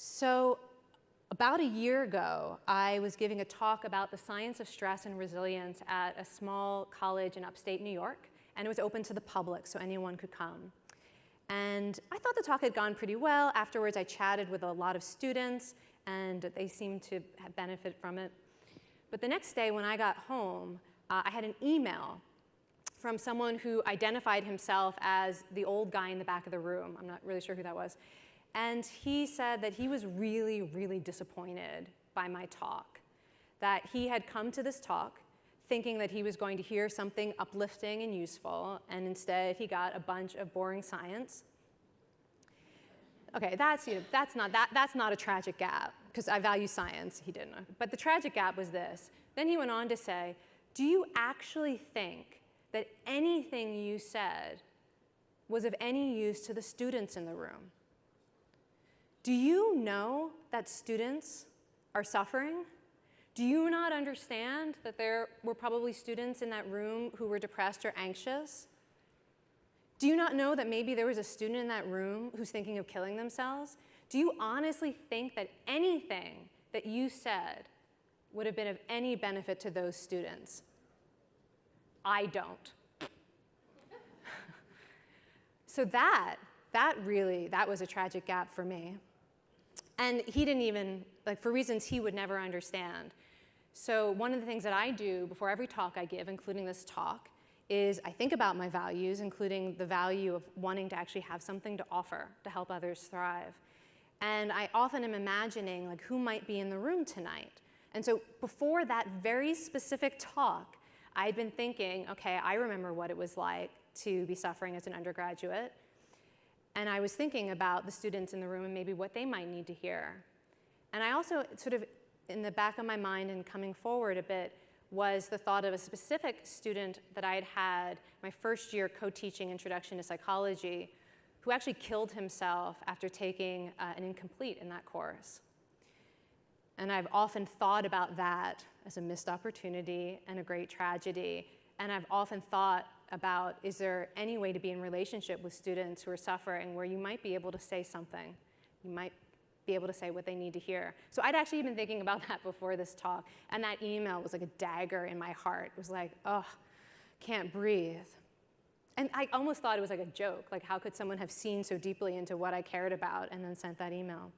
So about a year ago, I was giving a talk about the science of stress and resilience at a small college in upstate New York, and it was open to the public, so anyone could come. And I thought the talk had gone pretty well. Afterwards, I chatted with a lot of students, and they seemed to have benefited from it. But the next day, when I got home, I had an email from someone who identified himself as the old guy in the back of the room. I'm not really sure who that was. And he said that he was really, really disappointed by my talk, that he had come to this talk thinking that he was going to hear something uplifting and useful, and instead he got a bunch of boring science. Okay, that's not a tragic gap, because I value science. He didn't. But the tragic gap was this. Then he went on to say, do you actually think that anything you said was of any use to the students in the room? Do you know that students are suffering? Do you not understand that there were probably students in that room who were depressed or anxious? Do you not know that maybe there was a student in that room who's thinking of killing themselves? Do you honestly think that anything that you said would have been of any benefit to those students? I don't. So that was a tragic gap for me. And he didn't even, for reasons he would never understand. So one of the things that I do before every talk I give, including this talk, is I think about my values, including the value of wanting to actually have something to offer to help others thrive. And I often am imagining who might be in the room tonight. And so before that very specific talk, I'd been thinking, okay, I remember what it was like to be suffering as an undergraduate. And I was thinking about the students in the room and maybe what they might need to hear. And I also sort of, in the back of my mind and coming forward a bit, was the thought of a specific student that I had had my first year co-teaching Introduction to Psychology, who actually killed himself after taking an incomplete in that course. And I've often thought about that as a missed opportunity and a great tragedy. And I've often thought about, is there any way to be in relationship with students who are suffering where you might be able to say something? You might be able to say what they need to hear. So I'd actually been thinking about that before this talk, and that email was like a dagger in my heart. It was like, oh, can't breathe. And I almost thought it was like a joke. Like, how could someone have seen so deeply into what I cared about and then sent that email?